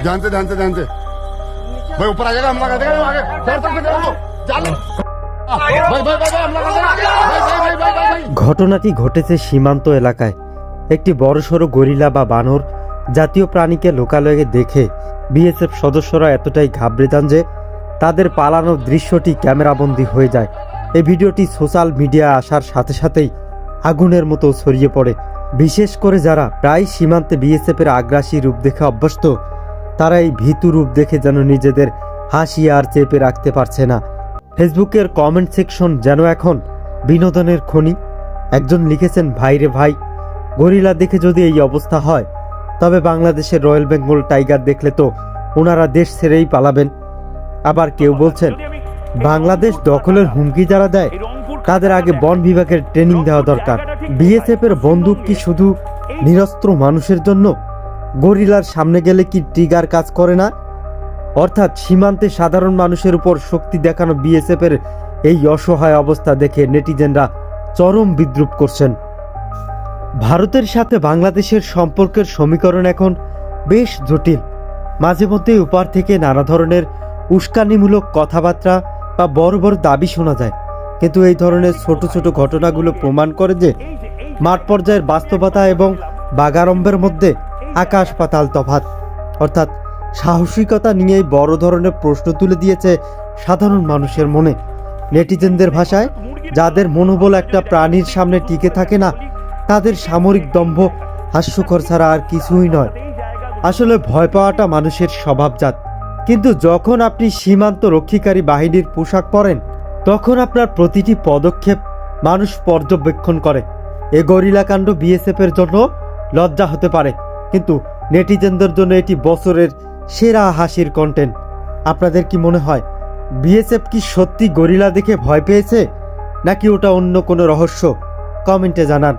जानते जानते जानते भाई ऊपर आ जाएगा हमला कर देगा आगे डर तक देखो चल भाई भाई भाई हमला कर देगा भाई भाई भाई भाई ঘটনাটি ঘটেছে সীমান্ত এলাকায়। একটি বড়সড় গরিলা বা বানর জাতীয় প্রাণীকে লোকালয়ে দেখে বিএসএফ সদস্যরা এতটাই ঘাবড়ে যান যে তাদের পালানোর দৃশ্যটি ক্যামেরাবন্দী হয়ে যায়। এই ভিডিওটি সোশ্যাল মিডিয়ায় আসার সাথে সাথেই আগুনের মতো ছড়িয়ে পড়ে। বিশেষ করে যারা প্রায় সীমান্তে বিএসএফের আগ্রাসী রূপ দেখে অভ্যস্ত, তারা এই ভীতু রূপ দেখে যেন নিজেদের হাসি আর চেপে রাখতে পারছে না। ফেসবুকের কমেন্ট সেকশন যেন এখন বিনোদনের খনি। একজন লিখেছেন, ভাইরে ভাই, গরিলা দেখে যদি এই অবস্থা হয় তবে বাংলাদেশের রয়্যাল বেঙ্গল টাইগার দেখলে তো ওনারা দেশ ছেড়েই পালাবেন। আবার কেউ বলছেন, বাংলাদেশ দখলের হুমকি যারা দেয় তাদের আগে বন বিভাগের ট্রেনিং দেওয়া দরকার। বিএসএফ এর বন্দুক কি শুধু নিরস্ত্র মানুষের জন্য? গরিলার সামনে গেলে কি ট্রিগার কাজ করে না? অর্থাৎ সীমান্তে সাধারণ মানুষের উপর শক্তি দেখানো বিএসএফ এর এই অসহায় অবস্থা দেখে নেটিজেনরা চরম বিদ্রূপ করছেন। ভারতের সাথে বাংলাদেশের সম্পর্কের সমীকরণ এখন বেশ জটিল। মাঝে মধ্যেই উপার থেকে নানা ধরনের উস্কানিমূলক কথাবার্তা বা বড় বড় দাবি শোনা যায়, কিন্তু এই ধরনের ছোট ছোট ঘটনাগুলো প্রমাণ করে যে মাঠ পর্যায়ের বাস্তবতা এবং বাগাড়ম্বের মধ্যে আকাশ পাতাল তফাৎ। অর্থাৎ সাহসিকতা নিয়েই বড় ধরনের প্রশ্ন তুলে দিয়েছে সাধারণ মানুষের মনে। নেটিজেনদের ভাষায়, যাদের মনোবল একটা প্রাণীর সামনে টিকে থাকে না, তাদের সামরিক দম্ভ হাস্যকর ছাড়া আর কিছুই নয়। আসলে ভয় পাওয়াটা মানুষের স্বভাবজাত, কিন্তু যখন আপনি সীমান্ত রক্ষীকারী বাহিনীর পোশাক পরেন তখন আপনার প্রতিটি পদক্ষেপ মানুষ পর্যবেক্ষণ করে। এ গরিলা কাণ্ড বিএসএফ এর জন্য লজ্জা হতে পারে, কিন্তু নেটিজেনদের জন্য এটি বছরের সেরা হাসির কন্টেন্ট। আপনাদের কি মনে হয়, বিএসএফ কি সত্যি গরিলা দেখে ভয় পেয়েছে, নাকি ওটা অন্য কোনো রহস্য? কমেন্টে জানান।